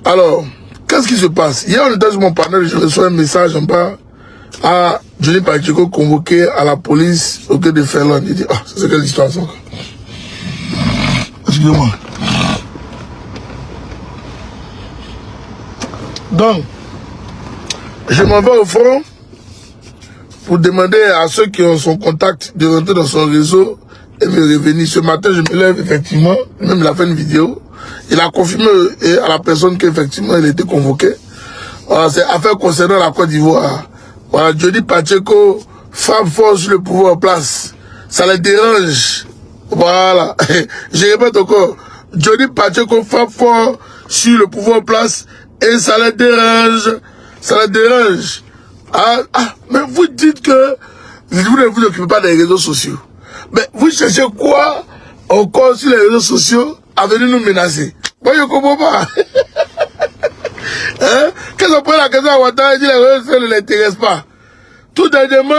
Alors, qu'est-ce qui se passe? Hier, on était sur mon panel et je reçois un message en bas à Johnny Pacheco convoqué à la police au cœur de Ferland. Il dit, ah, c'est quelle histoire ça? Excusez-moi. Donc, je m'en vais au front pour demander à ceux qui ont son contact de rentrer dans son réseau et me revenir. Ce matin, je me lève effectivement, même il a fait une vidéo. Il a confirmé à la personne qu'effectivement il a été convoqué. Voilà, c'est affaire concernant la Côte d'Ivoire. Voilà, Johnny Pacheco frappe fort sur le pouvoir en place. Ça les dérange. Voilà. Je répète encore. Johnny Pacheco frappe fort sur le pouvoir en place et ça les dérange. Ça les dérange. Mais vous dites que vous ne vous occupez pas des réseaux sociaux. Mais vous cherchez quoi encore sur les réseaux sociaux à venir nous menacer? Moi, je ne comprends pas. Hein? Qu'est-ce qu'on prend la question à Ouattara et dit les réseaux sociaux ne l'intéressent pas? Tout dernièrement,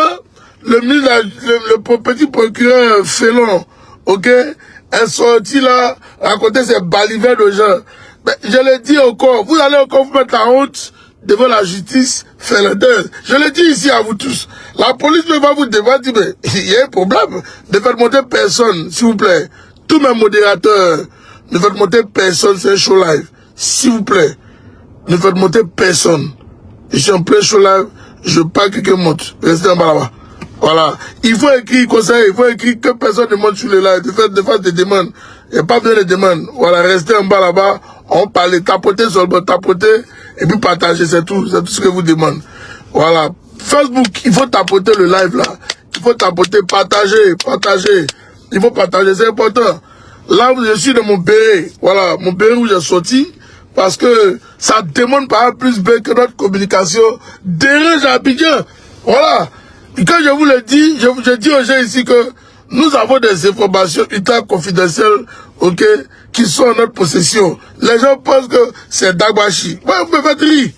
le petit procureur Félon, ok, est sorti là, raconter ses balivernes aux gens. Mais je le dis encore, vous allez encore vous mettre la honte devant la justice finlandaise. Je le dis ici à vous tous. La police ne va vous devoir dire, mais il y a un problème. Ne faites monter personne, s'il vous plaît. Tous mes modérateurs, ne faites monter personne, c'est un show live. S'il vous plaît, ne faites monter personne. Je suis en plein show live, je veux pas que quelqu'un monte. Restez en bas là-bas. Voilà. Il faut écrire conseil, il faut écrire que personne ne monte sur le live, de faire des demandes. Il n'y a pas besoin de demandes. Voilà, restez en bas là-bas, on parle, tapoter sur le bord, tapoter, et puis partager, c'est tout ce que vous demandez. Voilà. Facebook, il faut tapoter le live là. Il faut tapoter, partager. Il faut partager, c'est important. Là, je suis dans mon béret. Voilà, mon béret où j'ai sorti. Parce que ça demande pas plus bien que notre communication dérange à Abidjan. Voilà. Et quand je vous le dis, je dis aux gens ici que nous avons des informations ultra confidentielles, ok, qui sont en notre possession. Les gens pensent que c'est Dagbashi. Ouais, vous me faites rire.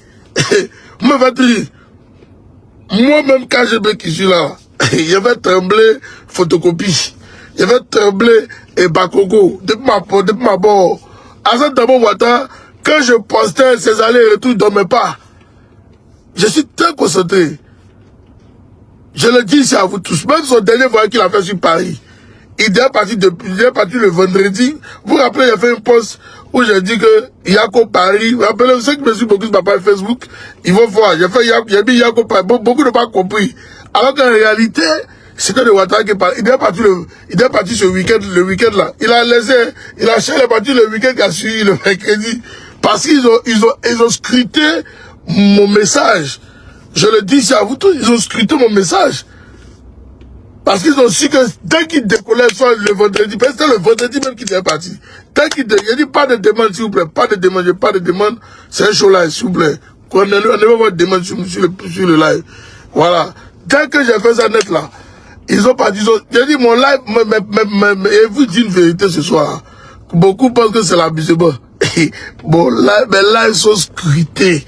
Vous me faites rire. Moi-même, quand je suis là, je vais trembler photocopie. Je vais trembler et Bakoko. Depuis ma bord. À ce moment Ouattara, quand je postais ces allers-retours, je ne dormais pas. Je suis très concentré. Je le dis ici à vous tous. Même son dernier voyage qu'il a fait sur Paris, il est parti le vendredi. Vous vous rappelez, j'ai fait une post où j'ai dit que Yako Paris, vous rappelez, ceux qui me suivent beaucoup sur ma page Facebook, ils vont voir. J'ai mis Yako Paris. Beaucoup n'ont pas compris. Alors qu'en réalité, c'était de Ouattara qui parle. Il est parti ce week-end, le week-end là. Il a cherché parti le week-end qui a suivi le mercredi. Parce qu'ils ont scruté mon message. Je le dis ici à vous tous, ils ont scruté mon message. Parce qu'ils ont su que dès qu'ils décollaient, soit le vendredi, parce que c'était le vendredi même qu'il est parti. Dès qu'il décollait, il dit pas de demande s'il vous plaît, pas de demande, c'est un show live s'il vous plaît. On ne va pas de demande sur le live. Voilà. Dès que j'ai fait ça net là, ils ont parti, j'ai dit mon live, et vous dites une vérité ce soir. Beaucoup pensent que c'est l'abusement. Bon, là, mes lives sont scrutés.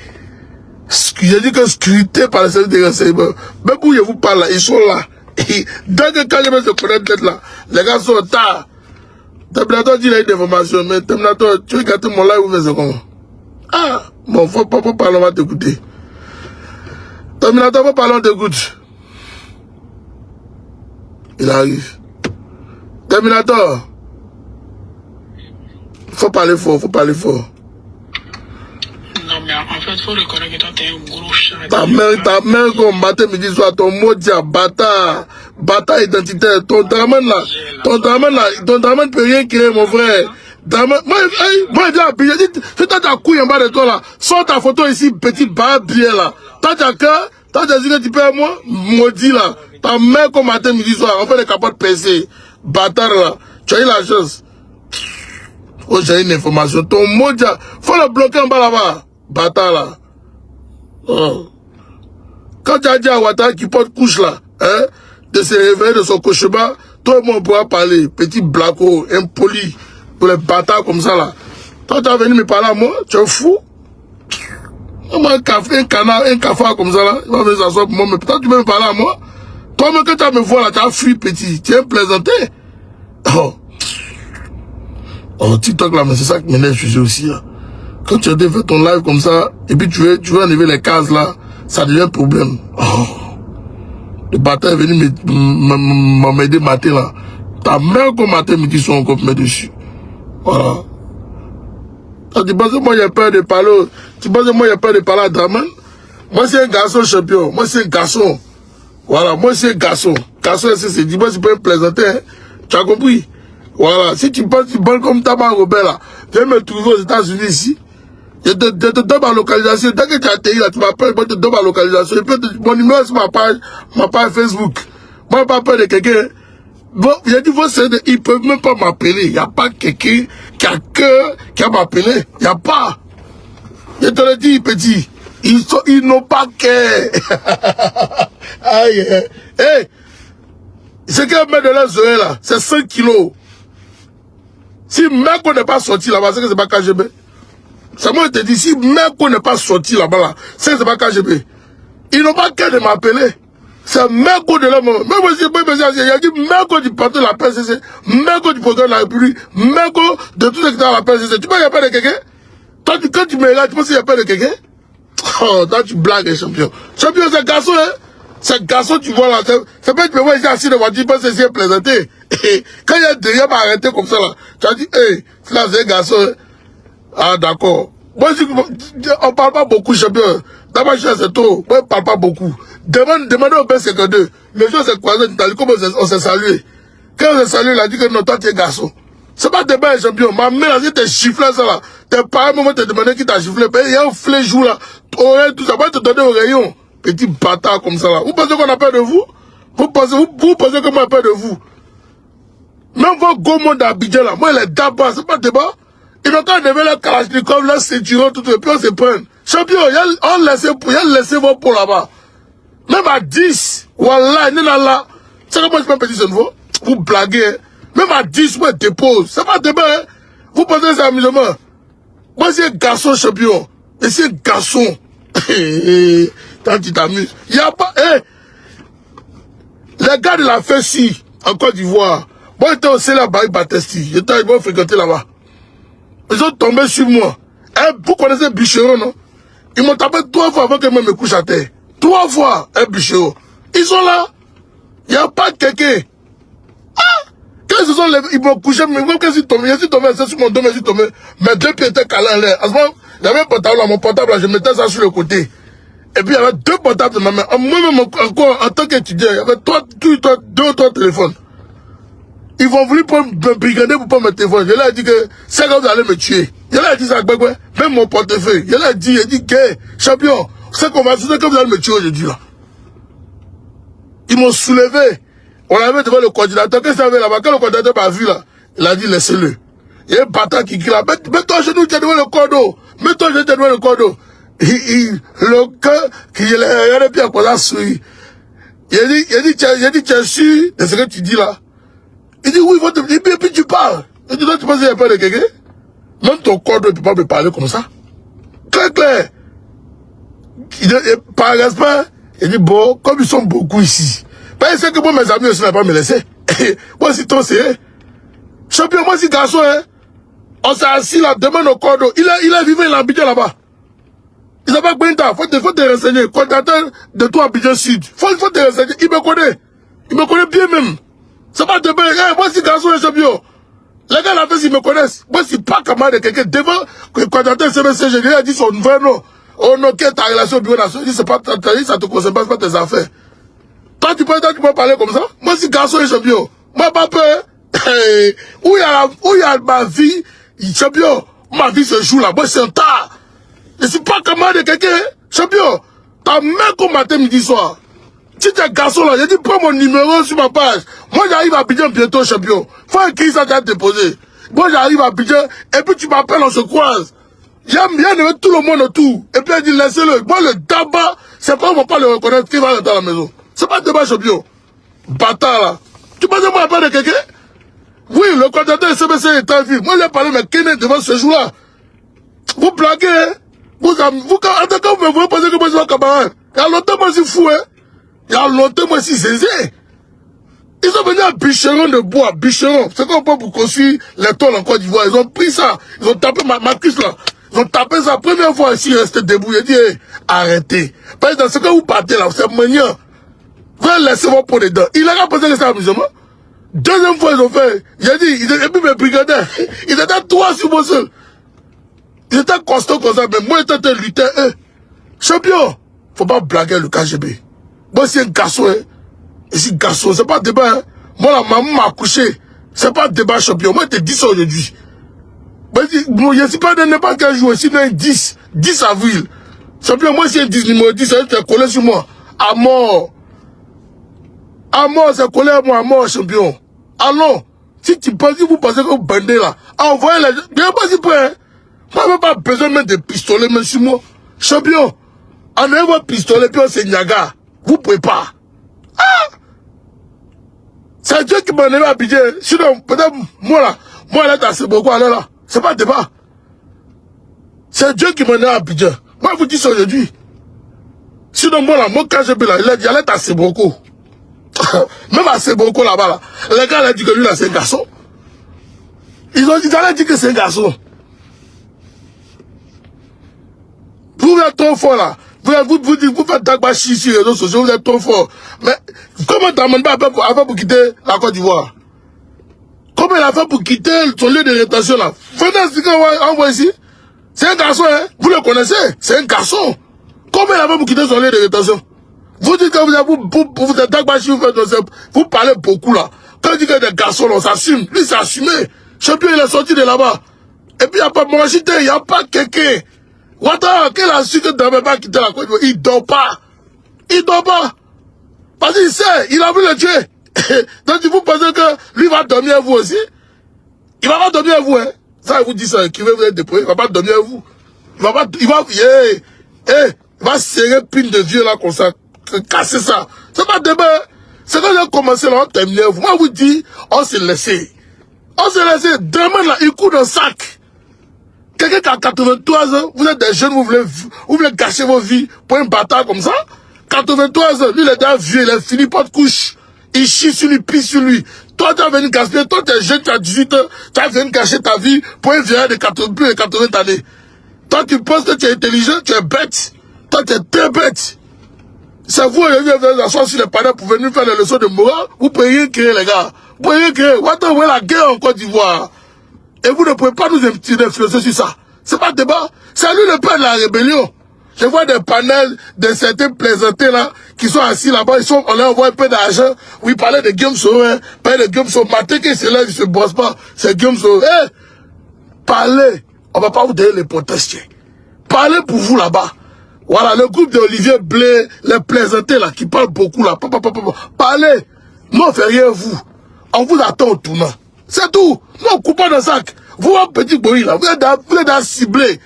J'ai dit que scrutés par les services de renseignement. Même où je vous parle là, ils sont là. Dès que quand je vais se connaître là, les gars sont tard. Terminator dit qu'il a une information, mais Terminator, tu veux gâter mon live ou faire ça comment? Ah, bon, faut pas parler, on va t'écouter. Terminator, faut parler, on t'écoute. Il arrive. Terminator. Faut parler fort. Non, mais en fait, faut reconnaître que toi, t'es un gros chat. Ta mère, comme matin, midi, soir, ton mot dit bâtard identitaire. Ton drame là, ne peut rien créer, mon frère. Moi, je dis à Abidjan, si t'as ta couille en bas de toi là, sors ta photo ici, petit barbe bien là. T'as ta cœur, t'as des yeux que tu peux à moi, maudit là. Ta mère, comme matin, midi, soir, on fait des capotes PC. Bâtard là. Tu as eu la chance. Oh, j'ai une information. Ton mot, faut le bloquer en bas là-bas. Bâtard là. Oh. Quand tu as dit à Ouattara qui porte couche là, hein, de se réveiller de son cauchemar, toi et moi on pourra parler. Petit blaco, impoli, pour les bâtards comme ça là. Toi tu as venu me parler à moi, tu es fou. Moi, un canard, un cafard comme ça là, il va venir s'asseoir pour moi, mais peut-être tu veux me parler à moi. Toi-même quand tu as me voir là, tu as fui petit, tu es plaisanté. Oh. Oh, TikTok là, mais c'est ça qui m'énerve, je suis aussi là. Quand tu as fait ton live comme ça, et puis tu veux enlever les cases là, ça devient un problème. Oh. Le bâtard est venu m'aider matin là. Ta mère comme matin me dit son encore me dessus. Voilà. Tu penses que moi j'ai peur de parler. Tu penses que moi j'ai peur de parler à Draman? Moi c'est un garçon champion. Moi c'est un garçon. Voilà, moi c'est un garçon. Garçon c'est dit, moi je peux me plaisanter. Hein? Tu as compris? Voilà, si tu penses que tu parles comme Taman Robert là, viens me trouver aux États-Unis ici. Je te donne ma localisation. Dès que tu as atterri là, tu m'appelles, moi je te donne ma localisation. Mon numéro sur ma page Facebook. Moi je n'ai pas peur de quelqu'un. Bon, j'ai dit, ils ne peuvent même pas m'appeler. Il n'y a pas quelqu'un qui a cœur qui a m'appelé. Il n'y a pas. Je te le dis, petit. Ils n'ont pas cœur. Aïe. Hey, ce qu'elle met de leurs oreilles là, c'est 5 kilos. Si Merco n'est pas sorti là-bas, c'est que c'est pas KGB. Ça moi je te dis, si Merco n'est pas sorti là-bas, là, c'est que c'est pas KGB. Ils n'ont pas cœur de m'appeler. C'est Merco de l'homme. Même si il a dit Merco du parti de la PCC, Merco du programme de la République, Merco de tout ce qui est dans la PCC. Tu penses qu'il n'y a pas de quelqu'un? Toi, quand tu me regardes, tu penses qu'il n'y a pas de quelqu'un? Oh, toi, tu blagues, champion. Champion, c'est garçon, hein? C'est garçon, tu vois là. C'est pas que tu me vois ici assis devant, tu penses que c'est plaisanté. Quand il y a derrière m'arrêter comme ça là, tu as dit, hey, là, c'est un garçon, hein? Ah, d'accord. Moi, on parle pas beaucoup, champion. Dans ma chaise, c'est trop. Moi, on parle pas beaucoup. Demandez au B52. Les gens s'est croisés en Italie, comment on s'est salué. Quand on s'est salué, il a dit que non, toi, tu es garçon. C'est pas tes bains, champion. Ma mère, si t'es chifflé, ça là. Tes parents, moment, te demandé qui t'a chifflé. Il y a un fléjou là. Oreille, tout ça. Moi, te donner au rayon. Petit bâtard comme ça là. Vous pensez qu'on a peur de vous? Vous pensez que moi, j'ai peur de vous? Même vos gros monde d'Abidjan là. Moi, il est d'abord. C'est pas débat. Ils ont quand même levé leur kalachnikov, leur ceinturon, tout, et puis on se prenne. Champion, on laissé vos pots là-bas. Même à 10, wallah, là. C'est comme moi, je peux petit ce niveau. Vous blaguez, hein. Même à 10, moi, je dépose. C'est pas débat, hein. Vous pensez que c'est amusement. Moi, c'est un garçon, champion. Et c'est un garçon. Tant tu t'amuses. Il n'y a pas, les gars de la Fessi, en Côte d'Ivoire. Moi, j'étais au Céla Baï Batesti. J'étais allé fréquenter là-bas. Ils ont tombé sur moi. Vous connaissez Bicheron, non? Ils m'ont tapé 3 fois avant que je me couche à terre. 3 fois, Bicheron. Ils sont là. Il n'y a pas de quelqu'un. Ah! Quand ils se sont levés, ils m'ont couché, mais même quand je suis tombé, sur mon dos, je suis tombé. Mes 2 pieds étaient calés en l'air. À ce moment, il y avait un portable là, mon portable là, je mettais ça sur le côté. Et puis il y avait 2 portables de ma main. Moi-même, encore, en tant qu'étudiant, il y avait 2 ou 3 téléphones. Ils vont venir pour me brigader pour pas me téléphoner. Je leur ai dit que c'est quand vous allez me tuer. Je leur ai dit ça, même mon portefeuille. Je leur ai dit, champion, c'est qu'on va se dire que vous allez me tuer aujourd'hui là. Ils m'ont soulevé. On avait devant le coordinateur. Qu'est-ce qu'il y avait là-bas? Quand le coordinateur m'a vu là, il a dit laissez-le. Il y a un bâtard qui crie là. Mets-toi à genoux, tu es devant le cordeau. Mets-toi à genoux, tu es devant le cordeau. Le cœur, il a regardé bien pour la souris. Il a dit, tu es sûr de ce que tu dis là? Il dit, oui, et puis tu parles. Il dit, toi, tu penses qu'il n'y a pas de quelqu'un? Même ton corps ne peut pas me parler comme ça. Clair. Par respect, il dit, bon, comme ils sont beaucoup ici. Ben, il sait que moi, mes amis aussi n'ont pas me laisser. Moi, c'est ton c'est. Champion, moi, c'est garçon, hein. On s'est assis là, demande au cordeau. Il est vivant, il a habité là-bas. Il n'a pas pris un temps. Faut te renseigner. Coordinateur de toi, Abidjan Sud. Faut te renseigner. Il me connaît. Il me connaît bien même. C'est pas de bien. Moi, c'est garçon et champion. Les gars, la fait, ils me connaissent. Moi, c'est pas camarade de quelqu'un. Devant, quand j'entends CBCG, il a dit son vrai nom. Oh non, quelle ta relation au bureau national? Il dit, c'est pas ça te concerne pas, c'est pas tes affaires. Toi, tu peux parler comme ça? Moi, c'est garçon et champion. Moi, pas peur. Où il y a ma vie, champion, ma vie se joue là. Moi, c'est un tas. Je suis pas camarade de quelqu'un. Champion, ta mère comme matin, midi, soir. Si tu es garçon là, j'ai dit prends mon numéro sur ma page. Moi j'arrive à Abidjan bientôt, champion. Faut écrire ça, tu as déposé. Moi j'arrive à Abidjan, et puis tu m'appelles, on se croise. J'aime bien de mettre tout le monde autour. Et puis elle dit laissez-le. Moi le tabac, c'est pas on va pas le reconnaître qui va rentrer à la maison. C'est pas débat, champion. Bâtard là. Tu penses que moi je parle de quelqu'un? Oui, le coordinateur de CBC est en ville. Moi j'ai parlé, mais qui est devant ce jour-là? Vous blaguez, hein? Quand vous me voyez penser que moi je suis un camarade. Il y a longtemps moi je suis fou, hein? Il y a longtemps, moi, si c'est ils sont venus à Bicheron de bois, Bicheron. C'est qu'on peut pour construire les tôles en Côte d'Ivoire. Ils ont pris ça. Ils ont tapé ma cuisse là. Ils ont tapé sa première fois ici, resté debout. J'ai dit, hey, arrêtez. Parce que dans ce que vous partez là, c'est mignon. Vous laissez-moi pour les dents. Il a pensé que c'est amusement. Deuxième fois, ils ont fait. J'ai dit, et puis mes brigadiers, ils étaient 3 sur mon seul. Ils étaient costauds comme ça, mais moi, j'étais lutteur. Champion, faut pas blaguer le KGB. Moi, c'est un garçon, hein. Et c'est un garçon, c'est pas débat, hein. Moi, la maman m'a accouché. C'est pas débat, champion. Moi, j'étais 10 aujourd'hui. Bon, je ne suis pas de n'importe quel jour, sinon 10 avril. Champion, moi, c'est un 10 numéro 10, ça va collé sur moi. À mort. À mort, c'est collé à moi, à mort, champion. Allons. Si vous pensez que vous bandez là, envoyez les gens. Bien pas si près, hein. Moi, je n'ai pas besoin de mettre des pistolets, même sur moi. Champion, enlevez votre pistolet, puis on se Niaga. Vous pouvez pas. Ah! C'est Dieu qui m'a donné à Bidjan. Sinon, peut-être, moi là, c'est beaucoup, allez là. C'est pas débat. C'est Dieu qui m'a donné à Bidjan. Moi, je vous dis ça aujourd'hui. Sinon, moi là, moi, quand je vais là, il allait à Seboko. Même à Seboko là-bas, là, les gars, ont dit que lui là, c'est un garçon. Ils allaient dire que c'est un garçon. Vous êtes trop fort là. Vous faites Dagbachi sur les réseaux sociaux, vous êtes trop fort. Mais comment t'amènes pas pour quitter la Côte d'Ivoire? Comment il a fait pour quitter son lieu de rétention là? Venez ici, envoie ici. C'est un garçon, hein? Vous le connaissez? C'est un garçon. Comment il a fait pour quitter son lieu de rétention? Vous dites que vous êtes Dagbachi, vous parlez beaucoup là. Quand il dit que des garçons, on s'assume. Lui, c'est assumé. Champion, il est sorti de là-bas. Et puis, il n'y a pas Mangité, il n'y a pas quelqu'un. Ouattara, quel a su que Dame pas quitter la Côte d'Ivoire? Il dort pas. Il dort pas. Parce qu'il sait, il a vu le tuer. Donc, vous pensez que lui va dormir à vous aussi? Il va pas dormir à vous, hein? Ça, il vous dit ça, qui veut vous être déployé, il va pas dormir à vous. Il va serrer pine de vieux là, comme ça, casser ça. C'est pas débat, hein? C'est quand j'ai commencé là, on terminait vous. Moi, je vous dis, on s'est laissé. On s'est laissé. Demain là, il court dans le sac. Quelqu'un qui a 83 ans, vous êtes des jeunes, vous voulez gâcher vos vies pour un bâtard comme ça? 83 ans, lui, il est déjà vieux, il est fini, pas de couche. Il chie sur lui, pisse sur lui. Toi, tu as venu gaspiller, toi, tu es jeune, tu as 18 ans, tu as venu gâcher ta vie pour un vieillard de 80 années. Toi, tu penses que tu es intelligent, tu es bête. Toi, tu es très bête. C'est vous, vous venez asseoir sur les panneaux pour venir faire des leçons de morale, vous pouvez rien créer, les gars. Vous pouvez rien créer. Vous voyez la guerre en Côte d'Ivoire. Et vous ne pouvez pas nous influencer sur ça. C'est pas débat. C'est lui le père de la rébellion. Je vois des panels de certains plaisantés là, qui sont assis là-bas, on leur envoie un peu d'argent. Oui, parler de Guillaume Soro, hein. Parler de Guillaume Soro. Matin qu'il se lève, il se brosse pas. C'est Guillaume Soro. Eh! Parlez. On va pas vous donner les protester. Parlez pour vous là-bas. Voilà, le groupe d'Olivier Blé, les plaisantés là, qui parlent beaucoup là. Parlez. Nous, on fait rien vous. On vous attend au tournant. C'est tout. Nous, on coupe pas dans le sac. Vous, un petit bruit là, vous êtes dans ciblé.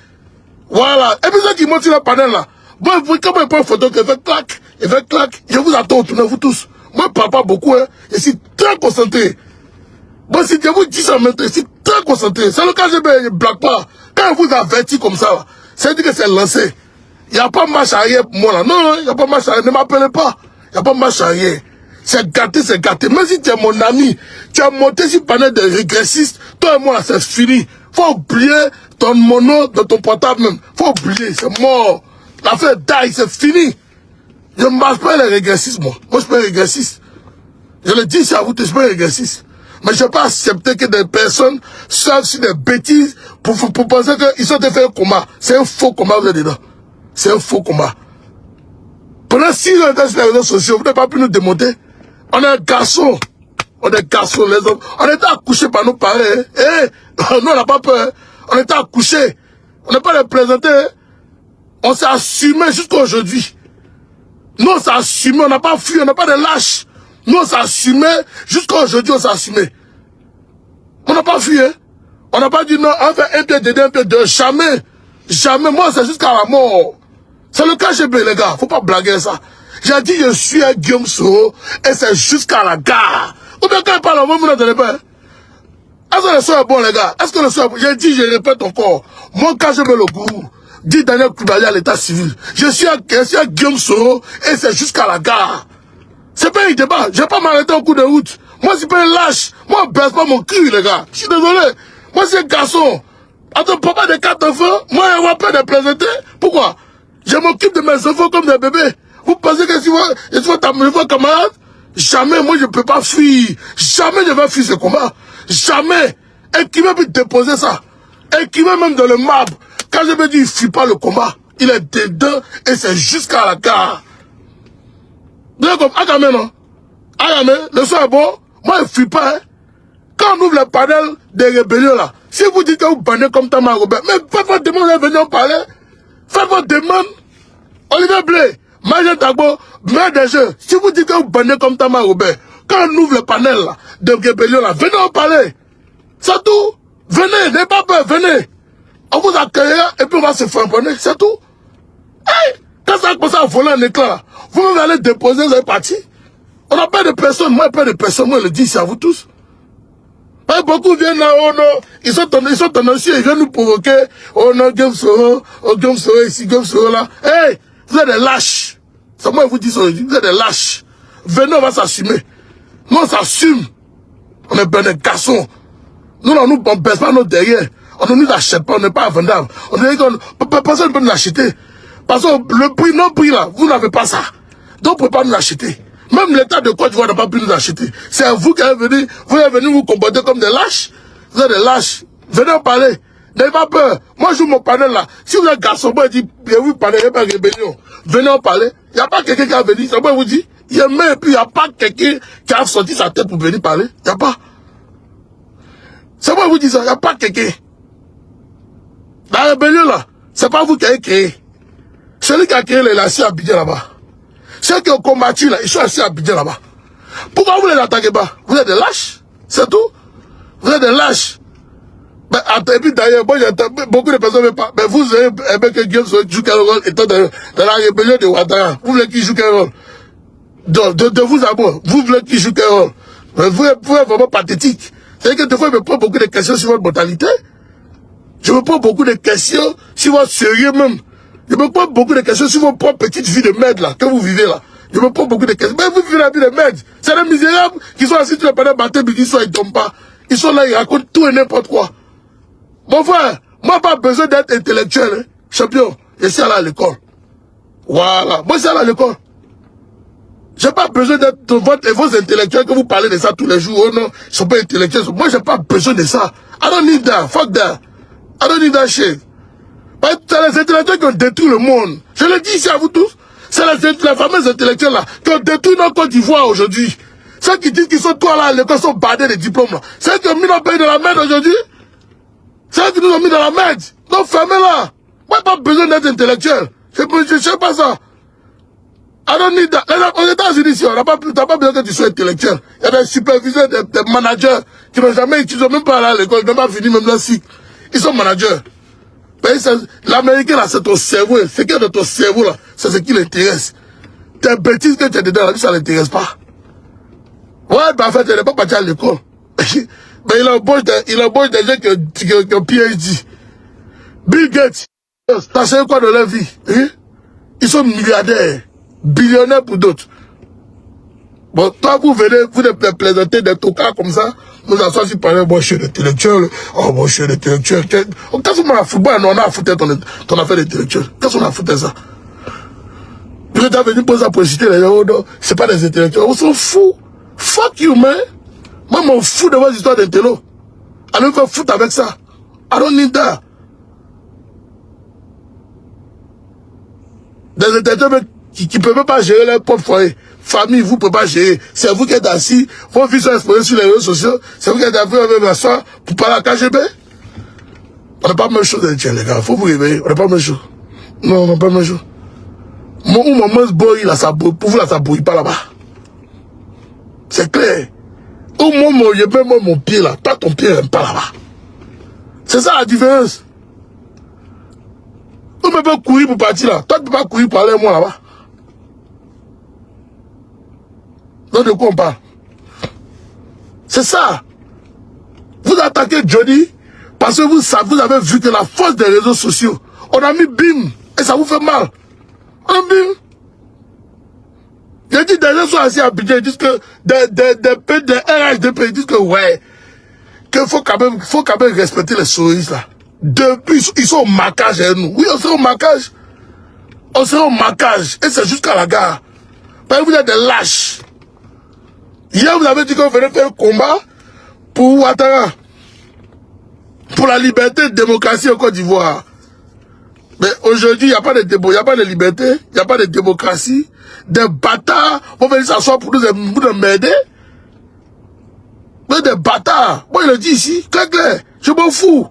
Voilà. Et puis ceux qui montent sur le panel là, moi, quand il prend une photo, il fait clac, je vous attends au tournant, vous tous. Moi, je parle pas beaucoup, hein. Je suis très concentré. Moi, si je vous dis ça maintenant, je suis très concentré. C'est le cas, je ne blague pas. Quand je vous avertis comme ça, ça veut dire que c'est lancé. Il n'y a pas de marche arrière pour moi là. Non, il n'y a pas de marche arrière. Ne m'appelez pas. Il n'y a pas de marche arrière. C'est gâté, c'est gâté. Même si tu es mon ami, tu as monté sur le panel de régressistes, toi et moi, c'est fini. Faut oublier mon nom dans ton portable même. Faut oublier, c'est mort. L'affaire die, c'est fini. Je ne marche pas les régressistes, moi. Moi, je suis pas régressiste. Je le dis, c'est à vous, je suis pas régressiste. Mais je ne vais pas accepter que des personnes savent sur des bêtises pour penser qu'ils sont fait un combat. C'est un faux combat, vous êtes dedans. C'est un faux combat. Pendant 6 ans, dans les réseaux sociaux, vous n'avez pas pu nous démonter. On est un garçon. On est garçons, les hommes. On était accouchés par nos parents. Hein? Nous, on n'a pas peur. Hein? On était accouchés. On n'a pas les plaisanter. Hein? On s'est assumé jusqu'à aujourd'hui. Nous, on s'est assumé. On n'a pas fui. On n'a pas de lâche. Nous, on s'est assumé. Jusqu'à aujourd'hui, on s'est assumé. On n'a pas fui. Hein? On n'a pas dit non. On fait un peu d'aider, un peu de jamais. Jamais. Moi, c'est jusqu'à la mort. C'est le KGB, les gars. Faut pas blaguer ça. J'ai dit, je suis un Guillaume Soro et c'est jusqu'à la gare. Ou bien quand il parle, vous n'entendez pas. Est-ce que le son est bon, les gars? Est-ce que le son est bon? J'ai dit, je répète encore. Moi, quand je mets le gourou, dit Daniel Koulibaly à l'état civil. Je suis un Guillaume Soro et c'est jusqu'à la gare. C'est pas un débat. Je vais pas m'arrêter au coup de route. Moi, c'est pas un lâche. Moi, je baisse pas mon cul, les gars. Je suis désolé. Moi, c'est un garçon. Attends, papa de 4 enfants, moi, on va pas de présenter. Pourquoi? Je m'occupe de mes enfants comme des bébés. Vous pensez que si je vois ta camarade, jamais, moi, je ne peux pas fuir. Jamais je vais fuir ce combat. Jamais. Et qui va me déposer ça? Et qui va même dans le marbre? Quand je me dis, il ne fuit pas le combat, il est dedans et c'est jusqu'à la gare. Bien comme Agame, non? Agame, le son est bon. Moi, il ne fuis pas, hein. Quand on ouvre le panel des rébellions là, si vous dites que vous bandez comme Tama Robert, mais faites votre demande, venez en parler. Faites votre demande. Olivier Blé, Majen Tagbo, maire des jeux. Si vous dites que vous bandez comme Tama Robert, quand on ouvre le panel là, de rébellion là, venez en parler. C'est tout. Venez, n'ayez pas peur, venez. On vous accueillera et puis on va se faire prendre, c'est tout. Hey, quand ça commence à voler un éclat là, vous allez déposer, vous allez partir. On n'a pas de personne, moi, pas de personne, moi, je le dis, c'est à vous tous. Beaucoup viennent là, oh non, ils sont tendancieux, ils viennent nous provoquer, oh non, Game Soro ici, Game Soro là. Hey, vous êtes des lâches. C'est moi qui vous dis ça, vous êtes des lâches. Venez, on va s'assumer. Nous, on s'assume. On est ben des garçons. Nous, on nous baisse pas notre derrière. On ne nous achète pas, on n'est pas vendable. On dit que personne ne peut nous l'acheter. Parce que le prix, nos prix là, vous n'avez pas ça. Donc, vous ne pouvez pas nous l'acheter. Même l'État de Côte d'Ivoire n'a pas pu nous acheter. C'est vous qui êtes venus, vous comporter comme des lâches. Vous êtes des lâches. Venez en parler. N'ayez pas peur. Moi, je joue mon panel là. Si vous êtes garçon, moi, je dis, vous parlez, il n'y a pas de rébellion. Venez en parler. Il n'y a pas quelqu'un qui a venu. C'est moi, je vous dis. Il y a même, puis il n'y a pas quelqu'un qui a sorti sa tête pour venir parler. Il n'y a pas. C'est moi, je vous dis ça. Il n'y a pas quelqu'un. La rébellion là, c'est pas vous qui avez créé. Celui qui a créé les assis à Abidjan là-bas. Ceux qui ont combattu là, ils sont assis à Abidjan là-bas. Pourquoi vous ne les attaquez pas? Vous êtes des lâches, c'est tout. Vous êtes des lâches. Et puis d'ailleurs, moi j'entends beaucoup de personnes ne pas. Mais vous avez aimé que Guillaume joue quel rôle étant dans la rébellion de Ouattara. Vous voulez qu'il joue quel rôle? De vous à moi, vous voulez qu'il joue quel rôle? Mais vous êtes vraiment pathétique. C'est-à-dire que des fois, je me pose beaucoup de questions sur votre mentalité. Je me pose beaucoup de questions sur votre sérieux même. Je me pose beaucoup de questions sur vos propres petites vies de merde là, que vous vivez là. Je me pose beaucoup de questions. Mais vous vivez la vie de merde. C'est des misérables qui sont assis sur le panneau matin, mais ils ne tombent pas. Ils sont là, ils racontent tout et n'importe quoi. Mon frère, moi, pas besoin d'être intellectuel, hein. Champion. Je suis allé à l'école. Voilà. Moi, je suis allé à l'école. J'ai pas besoin d'être vos intellectuels que vous parlez de ça tous les jours. Oh non, ils sont pas intellectuels. Moi, j'ai pas besoin de ça. I don't need that. Fuck that. I don't need that shit. C'est les intellectuels qui ont détruit le monde. Je le dis ici à vous tous. C'est les fameux intellectuels là qui ont détruit notre Côte d'Ivoire aujourd'hui. Ceux qui disent qu'ils sont toi là à l'école sont bardés de diplômes là. Ceux qui ont mis notre pays dans la merde aujourd'hui. Ceux qui nous ont mis dans la merde. Donc fermez-la. Moi, pas besoin d'être intellectuel. Je sais pas ça. I don't need that. Aux États-Unis, ici, on n'a pas besoin que tu sois intellectuel. Il y a des superviseurs, des managers qui n'ont jamais étudié, même pas allé à l'école, ils n'ont pas fini même leur cycle. Ils sont managers. L'Américain, là, c'est ton cerveau. Ce qui est dans ton cerveau, là, c'est ce qui l'intéresse. Tes bêtises que tu es dedans, là, ça ne l'intéresse pas. Ouais, ben en fait, il n'est pas parti à l'école. Mais il embauche des gens qui ont PhD. Bill Gates, t'as savé quoi de leur vie? Hein? Ils sont milliardaires, billionnaires pour d'autres. Bon, toi, vous venez, vous ne plaisantez des tocards comme ça, nous assoyons sur parler, moi, je suis intellectuel, oh, moi, je suis intellectuel. Qu'est-ce qu'on a à foutre? On a à foutre ton affaire d'intellectuel. Qu'est-ce qu'on a à foutre ça? Vous êtes venu pour ça pour citer les gens, oh non, c'est pas des intellectuels. On s'en fout. Fuck you, man. Moi, je m'en fous de vos histoires d'intello. Allez vous foutre avec ça. I don't need that. Des intellectuels qui ne peuvent pas gérer leur propre foyer. Famille, vous ne pouvez pas gérer. C'est vous qui êtes assis, vos vies sont exposées sur les réseaux sociaux. C'est vous qui êtes assis pour parler à KGB. On n'a pas la même chose, les gars. Il faut vous réveiller. On n'a pas la même chose. Non, on n'a pas la même chose. Mon maman se boit, pour vous, là, ça ne bouille pas là-bas. C'est clair. Au moment où je mets mon pied là, toi, ton pied n'est pas là-bas. C'est ça la différence. Vous ne pouvez pas courir pour partir là. Toi, tu ne peux pas courir pour aller moi là-bas. Donc, de quoi on parle? C'est ça. Vous attaquez Johnny parce que vous avez vu que la force des réseaux sociaux, on a mis bim et ça vous fait mal. On a mis bim. J'ai dit, des gens sont assis à Abidjan, ils disent que des RHDP, ils disent que ouais, qu'il faut quand même respecter les souris là. Depuis, ils sont au marquage avec nous. Oui, on sera au marquage. On sera au marquage. Et c'est jusqu'à la gare. Parce que vous êtes des lâches. Hier, vous avez dit qu'on venait faire un combat pour Ouattara. Pour la liberté et la démocratie en Côte d'Ivoire. Mais aujourd'hui, il n'y a pas de débat, il n'y a pas de liberté, il n'y a pas de démocratie. Des bâtards vont venir s'asseoir pour nous m'aider. Mais des bâtards. Moi, je le dis ici, clair, clair. Je m'en fous.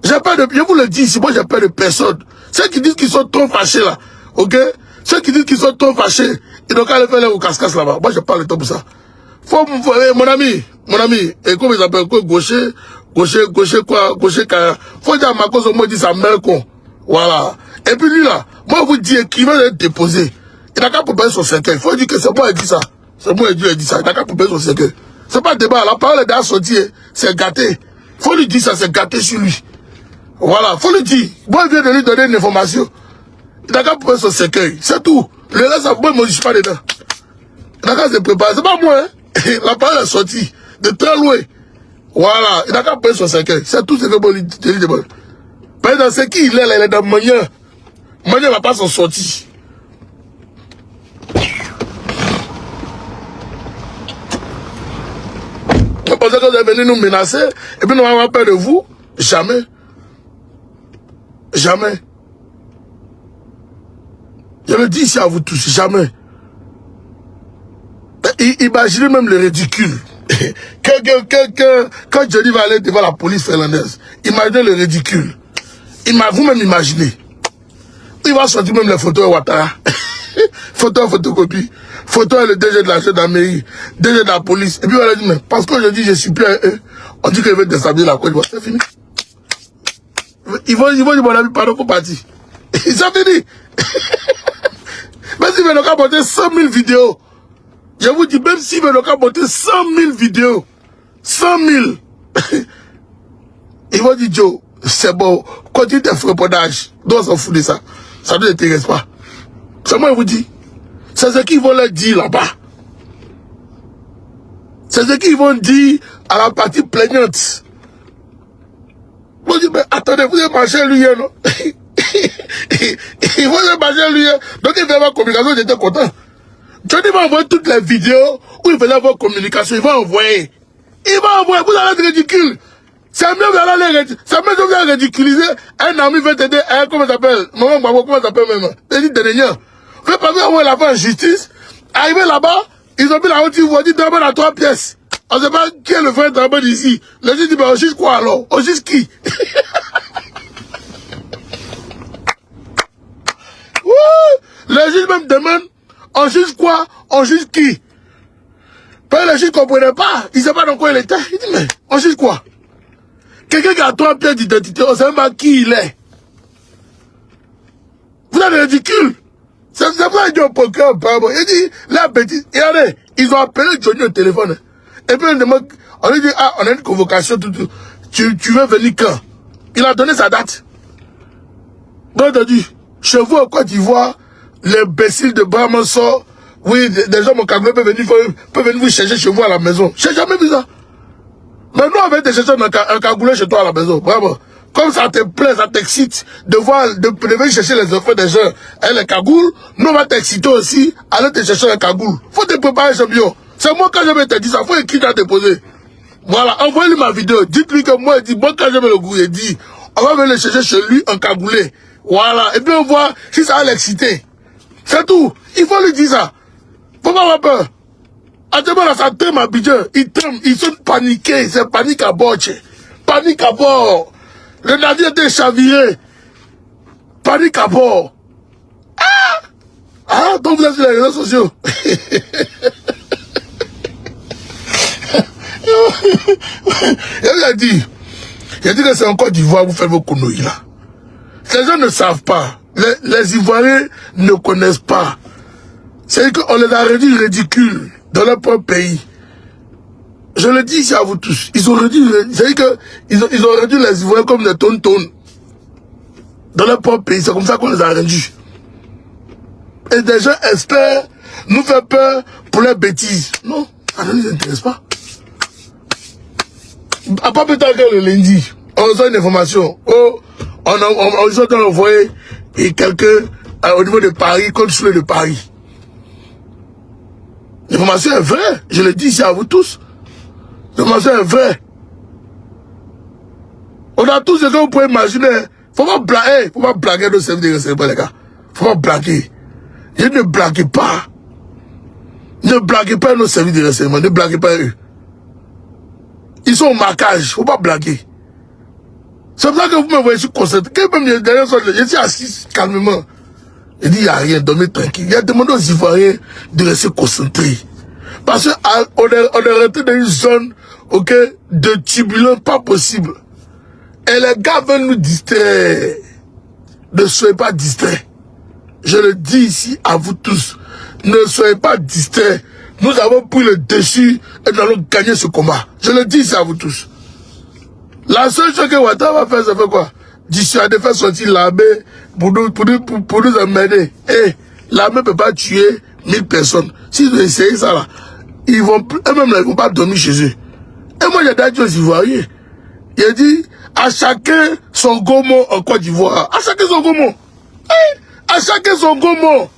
Je vous le dis ici, moi, j'ai peur de personne. Ceux qui disent qu'ils sont trop fâchés là, ok? Ceux qui disent qu'ils sont trop fâchés, ils n'ont qu'à aller faire leur casse-casse là-bas. Moi, je parle de temps pour ça. Mon ami, et comment ils appellent quoi, gaucher, quoi, faut dire à ma cause, au moins, dit sa mère con. Voilà. Et puis lui là, moi, vous dis, écrivain est déposé. Il n'a qu'à préparer son cercueil. Il faut dire que c'est moi qui dit ça. C'est moi qui dit ça. Il n'a qu'à préparer son cercueil. C'est pas débat. La parole est déjà sortie, c'est gâté. Faut lui dire ça, c'est gâté sur lui. Voilà, faut lui dire. Moi, je viens de lui donner une information. Il n'a qu'à préparer son cercueil. C'est tout. Le reste, moi, je ne suis pas dedans. Il n'a qu'à se préparer. C'est pas moi, hein. La parole est sortie. De très loin. Voilà. Il n'a qu'à préparer son cercueil. C'est tout ce que moi, je lui dis. Parce que dans ce qu'il est là, il est dans Magnan. Magnan ne va pas s'en sortir. Vous pensez que vous êtes venu nous menacer et puis nous avons peur de vous? Jamais. Jamais. Je le dis ici à vous tous, jamais. Imaginez même le ridicule. Quand Johnny va aller devant la police finlandaise, imaginez le ridicule. Vous-même imaginez. Il va sortir même les photos de Ouattara. Photo, photocopie. Photo est le DG de la gendarmerie, DG de la police. Et puis on a dit, mais parce que je dis, je suis plus à eux, on dit qu'il veut déstabiliser la Côte d'Ivoire. C'est fini. Ils vont dire, mon ami, pardon, faut partir. C'est fini. Même s'ils veulent encore monter 100 000 vidéos, je vous dis, même s'ils veulent encore monter 100 000 vidéos, 100 000, ils vont dire, Joe, c'est bon, continue tes reportages. Donc on s'en fout de ça. Ça ne t'intéresse pas. C'est moi qui vous dis. C'est ce qu'ils vont leur dire là-bas. C'est ce qu'ils vont dire à la partie plaignante. Moi je dis, mais attendez, vous avez marché lui, non? Ils vont marcher lui. Donc il fait avoir communication, j'étais content. Johnny va envoyer toutes les vidéos où il faisait avoir communication. Il va envoyer. Vous allez être ridicule. C'est mieux de vous ridiculiser. Un ami veut t'aider, comment ça s'appelle? Maman Babo, comment ça s'appelle même? T'as dit dernier. Fait pas bien envoyer la fin en justice. Arrivé là-bas, ils ont mis la honte, ils vont dire d'abord à 3 pièces. On ne sait pas qui est le frère d'abord d'ici. Le juge dit, mais on juge quoi alors? On juge qui? Le juge même demande, on juge quoi? On juge qui? Parce que le juge ne comprenait pas. Il ne sait pas dans quoi il était. Il dit, mais on juge quoi? Quelqu'un qui a 3 pièces d'identité, on ne sait même pas qui il est. Vous êtes ridicule. C'est pas un procureur. Il dit, la bêtise. Regardez, ils ont appelé Johnny au téléphone. Et puis on demande, on lui dit, ah, on a une convocation, tu veux venir quand? Il a donné sa date. Donc il a dit, chez vous en Côte d'Ivoire, l'imbécile de Bramançon, oui, des gens mon cagoulé peuvent venir vous chercher chez vous à la maison. J'ai jamais vu ça. Mais nous, on va te chercher un cagoulé chez toi à la maison. Vraiment. Comme ça te plaît, ça t'excite de venir chercher les enfants des gens avec les cagoules, nous on va t'exciter aussi, aller te chercher les cagoules. Faut te préparer, champion. C'est moi quand je vais te dire ça, faut écrire à déposer. Voilà, envoyez-lui ma vidéo, dites-lui que moi, moi quand je vais le goût, il dit, on va venir le chercher chez lui en cagoulé. Voilà, et puis on voit si ça va l'exciter. C'est tout, il faut lui dire ça. Faut pas avoir peur. Actuellement là, ça tremble à Abidjan, ils sont paniqués, c'est panique à bord, panique à bord. Le navire était chaviré. Panique à bord. Ah, donc vous êtes sur les réseaux sociaux. Il a dit que c'est en Côte d'Ivoire, vous faites vos conneries là. Les gens ne savent pas. Les Ivoiriens ne connaissent pas. C'est-à-dire qu'on les a réduits ridicules dans leur propre pays. Je le dis ici à vous tous. Ils ont réduit, c'est-à-dire qu'ils ont réduit les Ivoiriens comme des tonnes dans leur propre pays. C'est comme ça qu'on les a réduits. Et des gens espèrent nous faire peur pour leurs bêtises. Non, ça ne nous intéresse pas. À pas plus tard que le lundi, on reçoit une information. Oh, on est en train d'envoyer quelqu'un au niveau de Paris, consulé de Paris. L'information est vraie. Je le dis ici à vous tous. L'information est vraie. On a tous ce que vous pouvez imaginer. Faut pas blaguer nos services de renseignement, les gars. Faut pas blaguer. Je ne blaguez pas. Ne blaguez pas nos services de renseignement. Ne blaguez pas eux. Ils sont au marquage. Faut pas blaguer. C'est pour ça que vous me voyez sur concentré. Quand même, je suis assis calmement. Il dit, il n'y a rien, dormez tranquille. Il a demandé aux Ivoiriens de rester concentrés. Parce qu'on est rentré dans une zone, ok, de turbulence pas possible. Et les gars veulent nous distraire. Ne soyez pas distraits. Je le dis ici à vous tous. Ne soyez pas distraits. Nous avons pris le dessus et nous allons gagner ce combat. Je le dis ici à vous tous. La seule chose que Ouattara va faire, c'est quoi? Dissuader, faire sortir l'armée pour nous emmener. Et l'armée ne peut pas tuer 1000 personnes. S'ils essayent ça là, ils vont, eux-mêmes là, ils vont pas dormir chez eux. Et moi, j'ai dit aux Ivoiriens. Il a dit, à chacun son gomo en Côte d'Ivoire. À chacun son gomo. À chacun son gomo.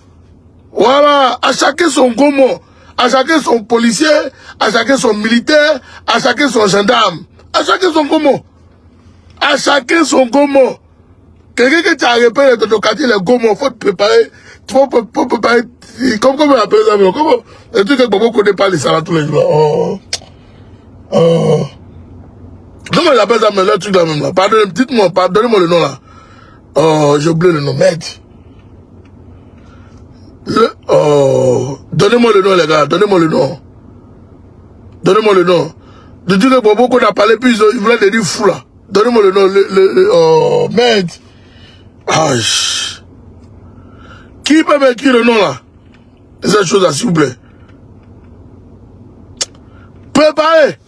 Voilà, à chacun son gomo. À chacun son policier, à chacun son militaire, à chacun son gendarme. À chacun son gomo. À chacun son gomo. Quelqu'un que tu as repéré dans ton quartier, les gomos, il faut te préparer. Faut préparer. Comment on appelle ça? Comment? Le truc que Bobo connaît pas les salades tous les jours. Comment on appelle ça? Mais le truc là même là. Pardonnez-moi, dites-moi, pardonnez-moi le nom là. J'ai oublié le nom. Merde. Donnez-moi le nom, les gars. Donnez-moi le nom. Donnez-moi le nom. De dire que Bobo qu'on a parlé, puis il voulait le dire fou là. Donnez-moi le nom. Merde. Qui peut m'écrire le nom là? Cette chose là, s'il vous plaît. Préparez.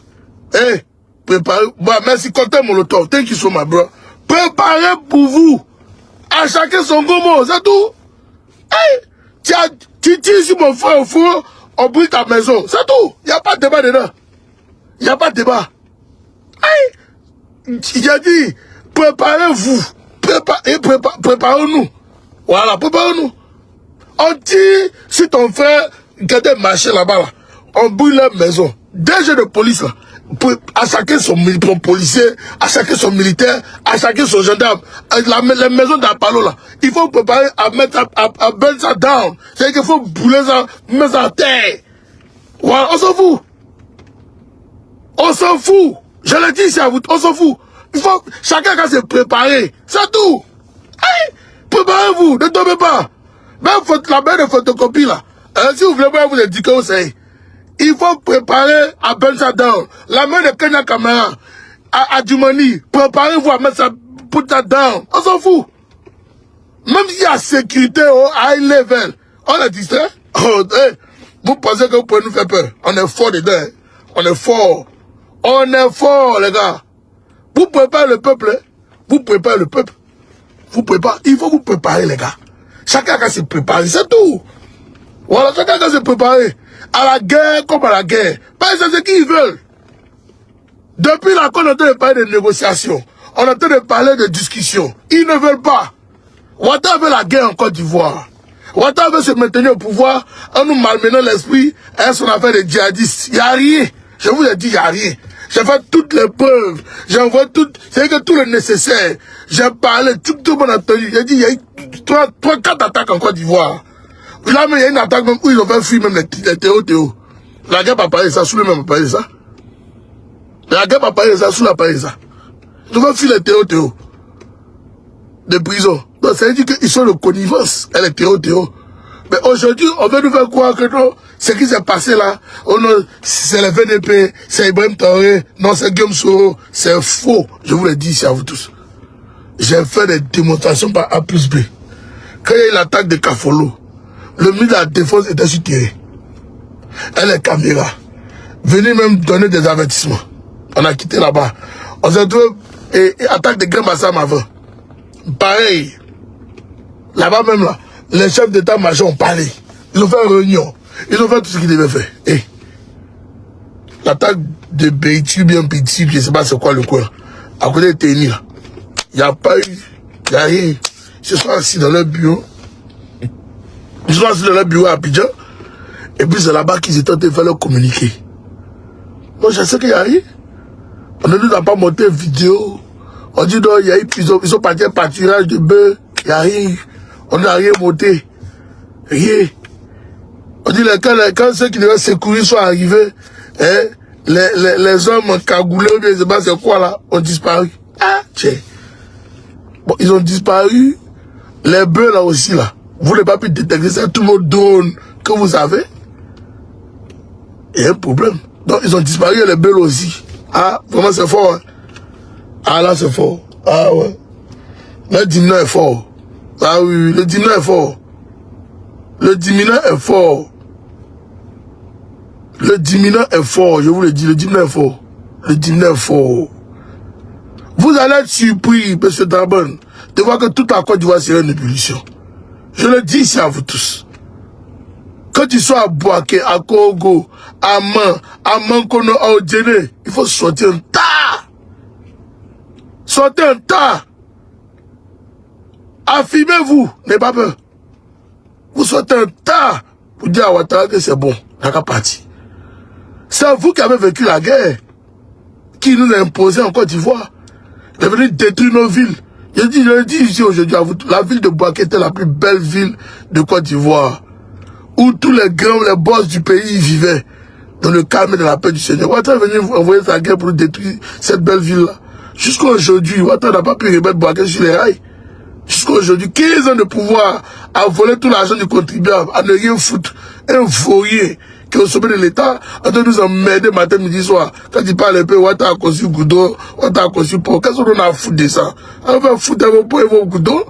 Préparez. Bah, merci, comptez mon auto. Thank you so much, bro. Préparez pour vous. À chacun son gomo, c'est tout. Tu tires sur mon frère au four, on brûle ta maison. C'est tout. Il n'y a pas de débat dedans. Il n'y a pas de débat. J'ai dit, préparez-vous. Préparez-nous. Voilà, préparez-nous. On tire sur ton frère qui a marché là-bas. Là. On brûle la maison. Des jeux de police là. À chacun son policier, à chacun son militaire, à chacun son gendarme. Les maisons d'Apalo là. Il faut préparer à mettre à burn ça down. C'est qu'il faut brûler ça, mettre ça à terre. Voilà, on s'en fout. On s'en fout. Je le dis ici à vous, on s'en fout. Il faut chacun va se préparer. C'est tout. Préparez-vous, ne tombez pas. Même la main de photocopie là. Si vous voulez voir, vous indiquez où c'est. Il faut préparer à burn ça down. La main de Kenya Kamara, à Djumani, préparez-vous à mettre ça, put ça down. On s'en fout. Même s'il y a sécurité au high level, on est distrait. Vous pensez que vous pouvez nous faire peur? On est fort dedans. On est fort. On est fort, les gars. Vous préparez le peuple. Vous préparez le peuple. Vous préparez. Il faut vous préparer, les gars. Chacun va se préparer, c'est tout. Voilà, chacun va se préparer. À la guerre comme à la guerre. Parce que c'est ce qu'ils veulent. Depuis là qu'on est en train de parler de négociations, on est en train de parler de discussions. Ils ne veulent pas. Ouattara veut la guerre en Côte d'Ivoire. Ouattara veut se maintenir au pouvoir en nous malmenant l'esprit et son affaire de djihadistes. Il n'y a rien. Je vous ai dit, il n'y a rien. J'ai fait toutes les preuves. J'ai envoyé tout, c'est que tout le nécessaire. J'ai parlé, tout le monde a entendu. J'ai dit, il y a eu 3-4 attaques en Côte d'Ivoire. Là, mais il y a une attaque même où ils ont fait fuir même les Théo. La guerre n'a pas parlé de ça, sous le même pas parlé de ça. La guerre n'a pas parlé de ça, sous la parlé de ça. Ils ont fait fuir les Théo. De prison. Donc ça veut dire qu'ils sont de connivence, les Théo. Mais aujourd'hui, on veut nous faire croire que non, ce qui s'est passé là, oh non, c'est le VDP, c'est Ibrahim Traoré, non, c'est Guillaume Soro, c'est faux. Je vous le dis ici à vous tous. J'ai fait des démonstrations par A plus B. Quand il y a eu l'attaque de Kafolo, le ministre de la Défense était sur terrain. Et les caméras. Venez même donner des avertissements. On a quitté là-bas. On s'est trouvé et attaque de Grand Bassam avant. Pareil. Là-bas même là, les chefs d'état-major ont parlé. Ils ont fait une réunion. Ils ont fait tout ce qu'ils devaient faire. l'attaque de Beiti, bien Petit, je sais pas c'est quoi le coin. À côté de Téni, là. Il n'y a pas eu, il n'y a rien. Ils se sont assis dans leur bureau. Ils sont assis dans leur bureau à Abidjan. Et puis c'est là-bas qu'ils étaient en train de faire leur communiquer. Donc je sais qu'il y a rien. On ne nous a pas monté une vidéo. On dit non, il y a eu, ils sont partis à pâturage de bœufs. Il n'y a rien. On n'a rien monté. Rien. On dit quand ceux qui devaient secourir sont arrivés, hein, les hommes cagoulés, ou bien je sais pas c'est quoi là, ont disparu. Ah, tiens. Bon, ils ont disparu. Les bœufs là aussi là. Vous n'avez pas pu détecter ça, tout le monde donne que vous avez. Il y a un problème. Donc ils ont disparu les bœufs là aussi. Ah, vraiment c'est fort. Hein? Ah là c'est fort. Ah ouais. Le diminuant est fort. Ah oui, le diminuant est fort. Le diminuant est fort. Le diminuant est fort, je vous le dis, le diminuant est fort. Le diminuant est fort. Vous allez être surpris, M. Darbon, de voir que toute la Côte d'Ivoire serait une ébullition. Je le dis ici à vous tous. Quand tu sois à Bouaké, à Congo, à Man, à Mankono, à Odjene, il faut sortir un tas. Sortez un tas. Affirmez-vous, n'ayez pas peur. Vous sortez un tas pour dire à Ouattara que c'est bon, la partie. C'est vous qui avez vécu la guerre, qui nous a imposé en Côte d'Ivoire. Il est venu détruire nos villes. Je le dis ici aujourd'hui à vous, la ville de Bouaké était la plus belle ville de Côte d'Ivoire, où tous les grands, les boss du pays vivaient, dans le calme et dans la paix du Seigneur. Ouattara est venu envoyer sa guerre pour détruire cette belle ville-là. Jusqu'à aujourd'hui, Ouattara n'a pas pu remettre Bouaké sur les rails. Jusqu'à aujourd'hui, 15 ans de pouvoir à voler tout l'argent du contribuable, à ne rien foutre, un vaurier qui est au sommet de l'État, en train de nous emmerder matin, midi, soir. Quand il parle un peu, Ouattara a conçu goudron, Ouattara a conçu port. Qu'est-ce qu'on a à foutre de ça? On va foutre vos pots et vos goudrons.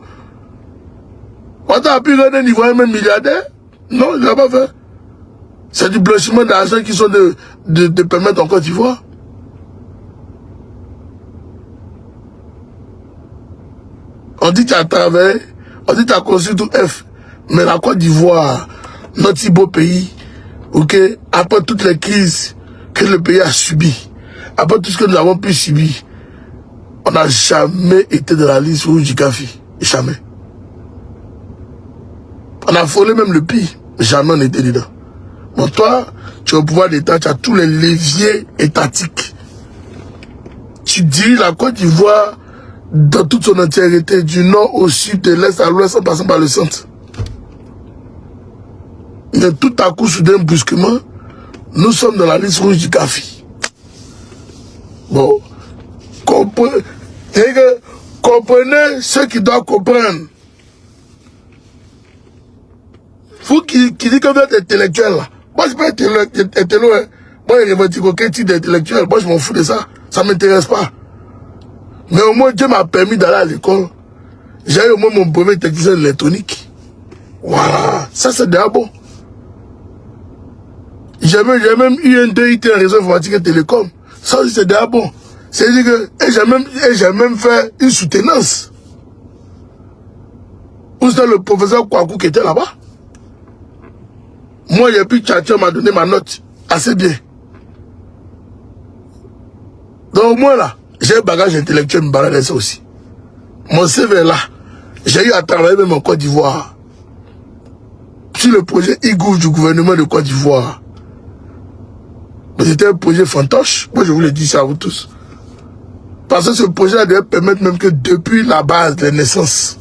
Ouattara a pu rendre un Ivoirien même milliardaire? Non, il ne l'a pas fait. C'est du blanchiment d'argent qui sont de permettre en Côte d'Ivoire. On dit que tu as travaillé, on dit que tu as construit tout F. Mais la Côte d'Ivoire, notre si beau pays, ok, après toutes les crises que le pays a subies, après tout ce que nous avons pu subir, on n'a jamais été dans la liste rouge du GAFI. Jamais. On a frôlé même le pire. Jamais on n'était dedans. Bon, toi, tu as au pouvoir d'État, tu as tous les leviers étatiques. Tu diriges la Côte d'Ivoire dans toute son entièreté, du nord au sud, de l'est à l'ouest, en passant par le centre. Mais tout à coup, soudain, brusquement, nous sommes dans la liste rouge du GAFI. Bon, comprenez ceux qui doivent comprendre. Vous qui dites que vous êtes intellectuel, là. Moi, je ne suis pas intellectuel. Moi, je revendique aucun titre d'intellectuel. Moi, je m'en fous de ça. Ça ne m'intéresse pas. Mais au moins, Dieu m'a permis d'aller à l'école. J'ai eu au moins mon brevet technicien électronique. Voilà. Ça, c'est déjà bon. J'ai même eu un DIT en réseau informatique et télécom. Ça aussi, c'est déjà bon. C'est-à-dire que j'ai même fait une soutenance. Où c'était le professeur Kouakou qui était là-bas. Moi, j'ai pu Tchatcha m'a donné ma note assez bien. Donc au moins là, j'ai un bagage intellectuel, me balade ça aussi. Mon CV est là. J'ai eu à travailler même en Côte d'Ivoire. Sur le projet IGOUF du gouvernement de Côte d'Ivoire. C'était un projet fantoche. Moi, je vous le dis ça à vous tous. Parce que ce projet devait permettre même que depuis la base de naissance,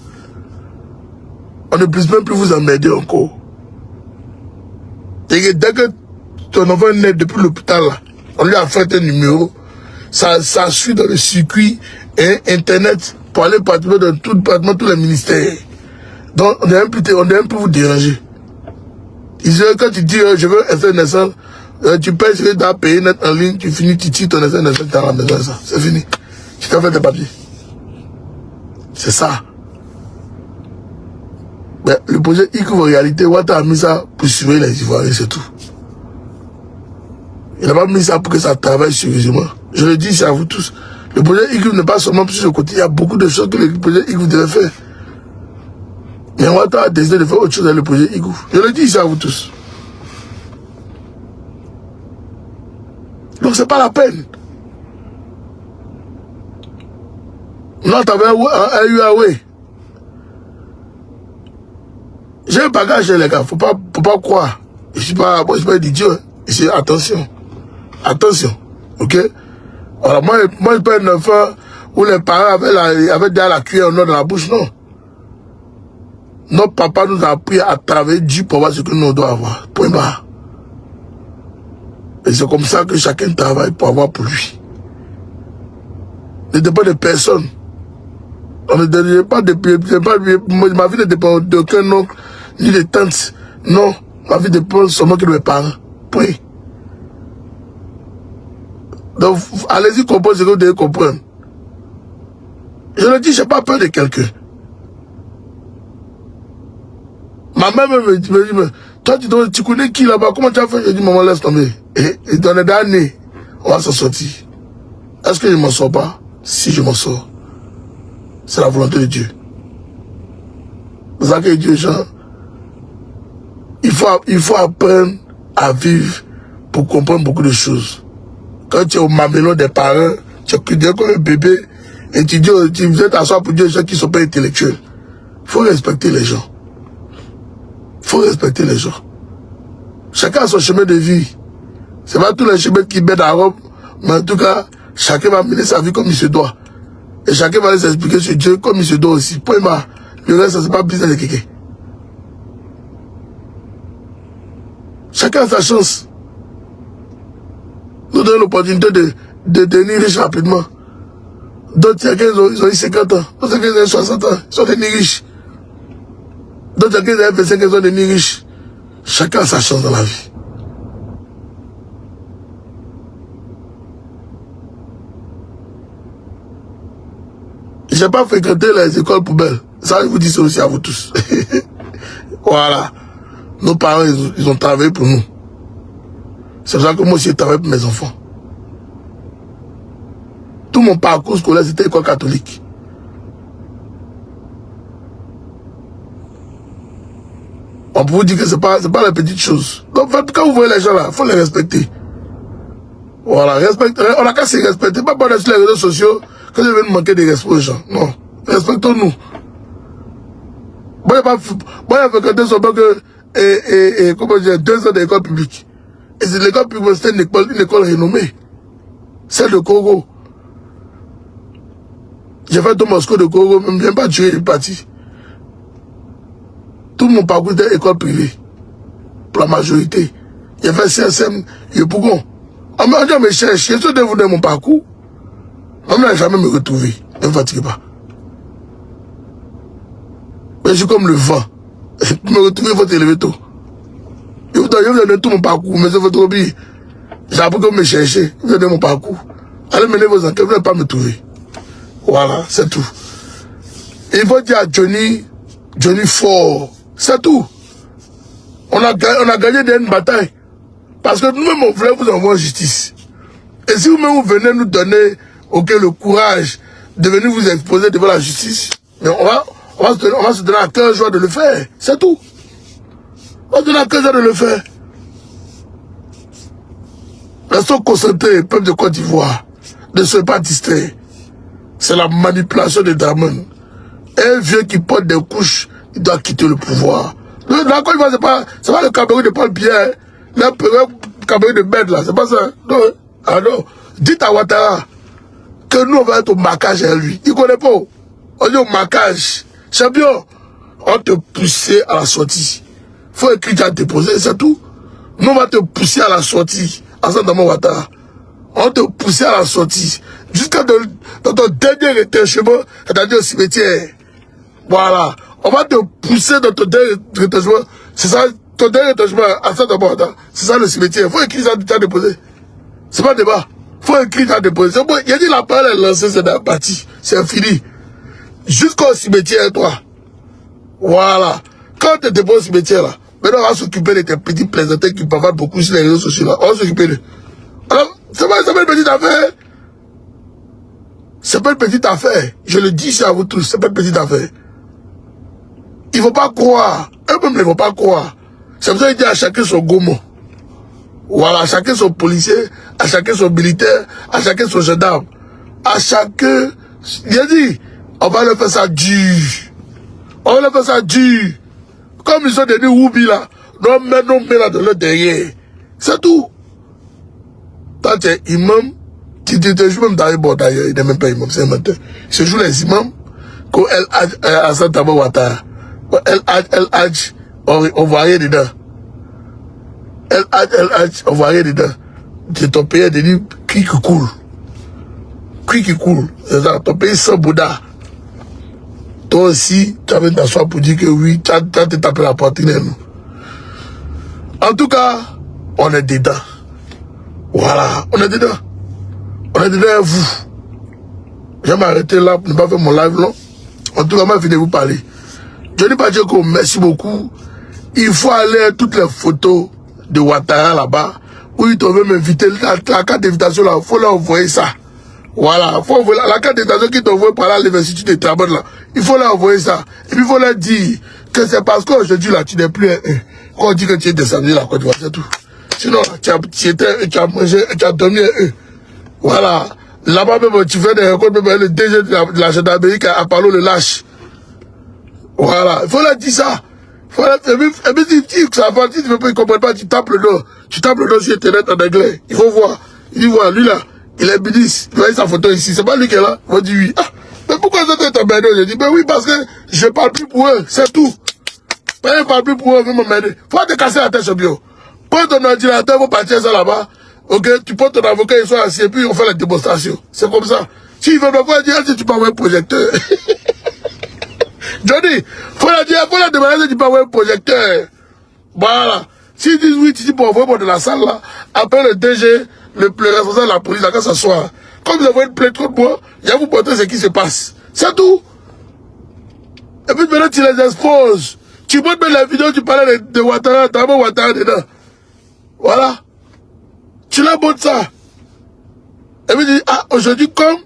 on ne puisse même plus vous emmerder encore. Et dès que ton enfant naît depuis l'hôpital, on lui a fait un numéro. Ça suit dans le circuit Internet pour aller partout dans tout département, tous les ministères. Donc, on est un peu vous déranger. Quand tu dis, je veux un naissance, tu payes ce que tu as payé net en ligne, tu finis, tu tires ton essai naissance, tu as la maison, ça. C'est fini. Tu t'as fait tes papiers. C'est ça. Mais le projet IGOUF, en réalité, Ouattara a mis ça pour surveiller les Ivoiriens, c'est tout. Il n'a pas mis ça pour que ça travaille sérieusement. Je le dis, c'est à vous tous. Le projet IGOUF n'est pas seulement sur ce côté. Il y a beaucoup de choses que le projet IGOUF devait faire. Mais Ouattara a décidé de faire autre chose avec le projet IGOUF. Je le dis, c'est à vous tous. Donc c'est pas la peine. Non, t'avais un Huawei. J'ai un bagage, les gars. Faut pas croire. Je suis pas idiot. Attention. Attention. Ok? Voilà, moi, je suis pas un enfant où les parents avaient déjà la cuillère dans la bouche, non. Notre papa nous a appris à travailler dur pour voir ce que nous devons avoir. Point barre. Et c'est comme ça que chacun travaille pour avoir pour lui. Ne dépend de personne. On ne dépend pas ma vie ne dépend d'aucun oncle ni de tante. Non, ma vie dépend seulement de mes parents. Point. Donc, allez-y comprendre ce que vous devez comprendre. Je le dis, je n'ai pas peur de quelqu'un. Ma mère me dit, mais toi, tu connais qui là-bas? Comment tu as fait? Je dis, maman, laisse tomber. Et dans les derniers, on va s'en sortir. Est-ce que je ne m'en sors pas? Si je m'en sors, c'est la volonté de Dieu. C'est ça que Dieu, gens, il faut apprendre à vivre pour comprendre beaucoup de choses. Quand tu es au mamelon des parents, tu es crié comme un bébé, et tu viens t'asseoir pour dire aux gens qui ne sont pas intellectuels. Il faut respecter les gens. Il faut respecter les gens. Chacun a son chemin de vie. C'est pas tous les chemins qui mettent à Rome, mais en tout cas, chacun va mener sa vie comme il se doit. Et chacun va les expliquer sur Dieu comme il se doit aussi. Point barre. Le reste, c'est pas business de quelqu'un. Chacun a sa chance. Nous donnons l'opportunité de devenir riche rapidement. D'autres, ils ont eu 50 ans. D'autres, ils ont eu 60 ans. Ils sont devenus riches. D'autres, ils ont eu 25 ans. Ils sont devenus riches. Chacun a sa chance dans la vie. Je n'ai pas fréquenté les écoles poubelles. Ça, je vous dis ça aussi à vous tous. Voilà. Nos parents, ils ont travaillé pour nous. C'est pour ça que moi aussi, j'ai travaillé pour mes enfants. Tout mon parcours scolaire, c'était école catholique. On peut vous dire que ce n'est pas la petite chose. Donc, quand vous voyez les gens là, il faut les respecter. Voilà, on n'a qu'à se respecter. Pas parler sur les réseaux sociaux que je vais manquer de respect aux gens. Non, respectons-nous. Moi, il y a fréquenté seulement que, comment dire, 2 ans d'école publique. Et c'est l'école publique, c'était une école renommée. Celle de Congo. J'ai fait tout Moscou de Congo, même bien pas tué, il est parti. Tout mon parcours était école privée. Pour la majorité. J'ai fait CSM et Pougon. On me cherche, je suis devenu mon parcours. On n'a jamais me retrouvé. Ne me fatiguez pas. Mais je suis comme le vent. Pour me retrouver, il faut t'élever tôt. Je vous donne tout mon parcours, mais c'est votre hobby. J'ai appris que vous me cherchez. Vous donnez mon parcours. Allez mener vos enquêtes, vous n'allez pas me trouver. Voilà, c'est tout. Il faut dire à Johnny fort. C'est tout. On a gagné une bataille. Parce que nous-mêmes, on voulait vous envoyer en justice. Et si vous-même, vous venez nous donner le courage de venir vous exposer devant la justice, mais on va se donner à 15 jours de le faire. C'est tout. On va se donner à 15 jours de le faire. Restons concentrés, peuple de Côte d'Ivoire. Ne soyez pas distraits. C'est la manipulation des Dramon. Un vieux qui porte des couches, il doit quitter le pouvoir. La Côte d'Ivoire, c'est pas le Cameroun de Paul Pierre. Le Cameroun de Bède, là. C'est pas ça. Non. Ah non. Dites à Ouattara que nous, on va être au marquage à lui. Il ne connaît pas. On est au marquage. Champion, on te pousser à la sortie. Il faut écrire à déposer, c'est tout. Nous, on va te pousser à la sortie. À Santama Ouattara. On va te pousser à la sortie. Jusqu'à dans ton dernier retranchement, c'est-à-dire au cimetière. Voilà. On va te pousser dans ton dernier retranchement. C'est ça, ton dernier retranchement à Santama Ouattara. C'est ça le cimetière. Il faut écrire ça à déposer. C'est pas un débat. Il faut écrire à déposer. Il a dit la parole est lancée, c'est dans partie. C'est fini. Jusqu'au cimetière, toi. Voilà. Quand tu déposes au cimetière, là, maintenant on va s'occuper de tes petits plaisantins qui parlent beaucoup sur les réseaux sociaux, là. On va s'occuper de. Alors, c'est pas une petite affaire. C'est pas une petite affaire. Je le dis à vous tous, c'est pas une petite affaire. Il ne faut pas croire. Eux-mêmes ne vont pas croire. C'est pour ça qu'il dit à chacun son gourmand. Voilà, à chacun son policier, à chacun son militaire, à chacun son gendarme. À chacun, il a dit, on va le faire ça dur. On va le faire ça dur. Comme ils sont des Woubi là, non, mais là de leur derrière. C'est tout. Quand tu es imam, tu te joues même dans les bords d'ailleurs, il n'est même pas imam, c'est un menteur. Il se joue les imams, quand elle a Hassan Tabo Ouattara. Elle Hadj, on voit rien dedans. Elle Hadj, on voit rien dedans. C'est ton pays, de dire, qui coule. Qui coule. C'est ça, ton pays sans Bouddha. Toi aussi, tu avais t'asseoir pour dire que oui, tu as tapé la poitrine. En tout cas, on est dedans. Voilà, on est dedans. On est dedans à vous. Je vais m'arrêter là pour ne pas faire mon live long. En tout cas, moi, je vais vous parler. Johnny Pacheco, merci beaucoup. Il faut aller à toutes les photos de Ouattara là-bas. Où ils t'ont m'inviter. La carte d'invitation là, il faut leur envoyer ça. Voilà, faut envoyer la carte d'invitation qui t'envoie par là à l'université de Trabant là. Il faut leur envoyer ça. Et puis il faut leur dire que c'est parce qu'aujourd'hui là, tu n'es plus un. Quand on dit que tu es descendu là, Côte d'Ivoire, c'est tout. Sinon, tu as mangé, tu as dormi un. Voilà. Là-bas même, tu fais des rencontres, même le DG de la gendarmerie qui a parlé le lâche. Voilà. Il faut leur dire ça. Et puis, si ça va, si tu ne comprends pas, tu tapes le dos. Tu tapes le dos sur Internet en anglais. Il faut voir. Il dit, voilà, lui là, il est ministre. Il voit sa photo ici. C'est pas lui qui est là. Il va dire oui. Ah, mais pourquoi ça t'est emmerdé? Je dis, ben oui, parce que je parle plus pour eux. C'est tout. Je ne parle plus pour eux, ils vont m'emmerder. Faut te casser la tête, ce bio. Prends ton ordinateur, vous partir ça là-bas. Ok, tu prends ton avocat, ils sont assis, et puis on fait la démonstration. C'est comme ça. S'ils veulent me voir, dire, si tu peux avoir un projecteur. Johnny, faut la demander si tu peux avoir un projecteur. Voilà. S'ils disent oui, tu dis pour envoyer moi de la salle là, après le DG, le responsable de la police, là, quand ça soit. Comme vous avez une plainte contre moi, il y a vous montrer ce qui se passe. C'est tout. Et puis maintenant, tu les exposes. Tu montres même la vidéo, tu parlais de Ouattara, t'as mis Ouattara dedans. Voilà. Tu la montres ça. Et puis tu dis, ah, aujourd'hui, comme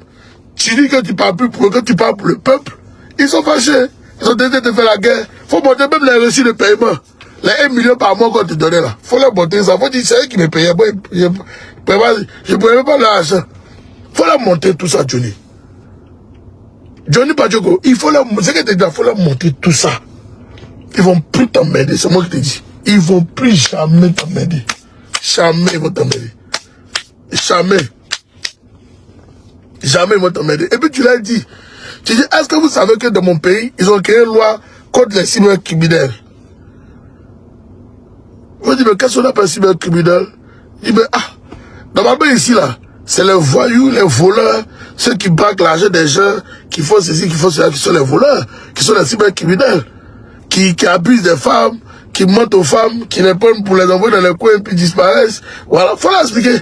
tu dis que tu parles plus pour eux, que tu parles pour le peuple, ils sont fâchés. Ils ont décidé de faire la guerre. Faut montrer même les reçus de paiement. Les 1 million par mois qu'on te donnait là. Faut leur montrer ça. Faut dire, c'est eux qui me payaient. Je ne pouvais même pas l'argent. Faut leur montrer tout ça, Johnny. Johnny Pacheco, il faut leur montrer. Il faut leur montrer tout ça. Ils vont plus t'emmerder. C'est moi qui te dis. Ils vont plus jamais t'emmerder. Jamais ils vont t'emmerder. Jamais. Jamais ils vont t'emmerder. Et puis tu l'as dit. Tu dis, est-ce que vous savez que dans mon pays, ils ont créé une loi contre les cybercriminels? Je dis, mais qu'est-ce qu'on appelle cybercriminel? Je dis, mais normalement ici là, c'est les voyous, les voleurs, ceux qui braquent l'argent des gens, qui font ceci, qui font cela, qui sont les voleurs, qui sont les cybercriminels, qui abusent des femmes, qui mentent aux femmes, qui les prennent pour les envoyer dans les coins et puis disparaissent. Voilà, faut l'expliquer.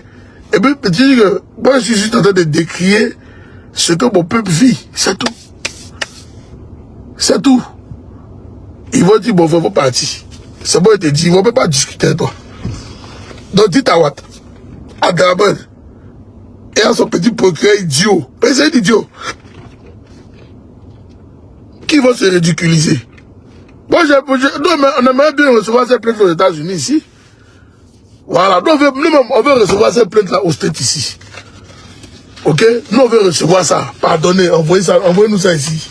Et puis, tu dis que moi, je suis juste en train de décrier ce que mon peuple vit. C'est tout. C'est tout. Ils vont dire, bon, il faut partir. C'est bon, ils te disent, ils ne vont même pas discuter avec toi. Donc, dis à Watt, à Gabon, et à son petit procureur idiot. Mais c'est un idiot. Qui vont se ridiculiser. Moi, on aimerait bien recevoir ces plaintes aux États-Unis ici. Voilà. Nous, on veut recevoir ces plaintes-là au State ici. Ok? Nous, on veut recevoir ça. Pardonnez, envoyez-nous ça ici.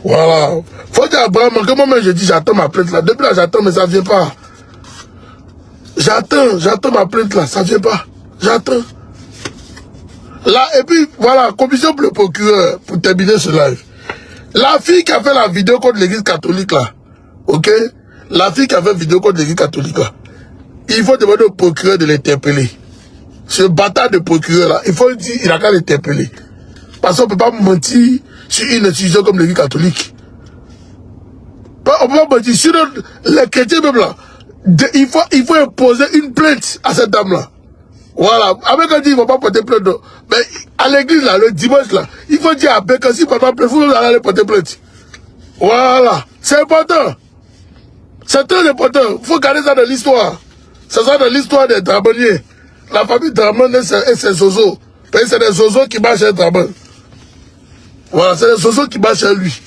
Voilà. Faut dire à Abraham que moi-même, je dis, j'attends ma plainte là. Depuis là, j'attends, mais ça ne vient pas. J'attends ma plainte là, ça ne vient pas. J'attends. Là, et puis, voilà, commission pour le procureur, pour terminer ce live. La fille qui a fait la vidéo contre l'église catholique là, ok? La fille qui a fait la vidéo contre l'église catholique là, il faut demander au procureur de l'interpeller. Ce bâtard de procureur là, il faut dire, il a qu'à l'interpeller. Parce qu'on ne peut pas mentir sur une institution comme l'église catholique. On ne peut pas mentir. Sinon, les chrétiens même là, il faut imposer une plainte à cette dame là. Voilà. Avec un dit, il ne va pas porter plainte. Mais à l'église là, le dimanche là, il faut dire à Béka, si papa plaît, il faut aller porter plainte. Voilà. C'est important. C'est très important. Il faut garder ça dans l'histoire. C'est ça dans l'histoire des Trabaniers. La famille Draman et ses zozos. C'est des zozos qui marchent chez Draman. Voilà, c'est des zozos qui marchent chez lui.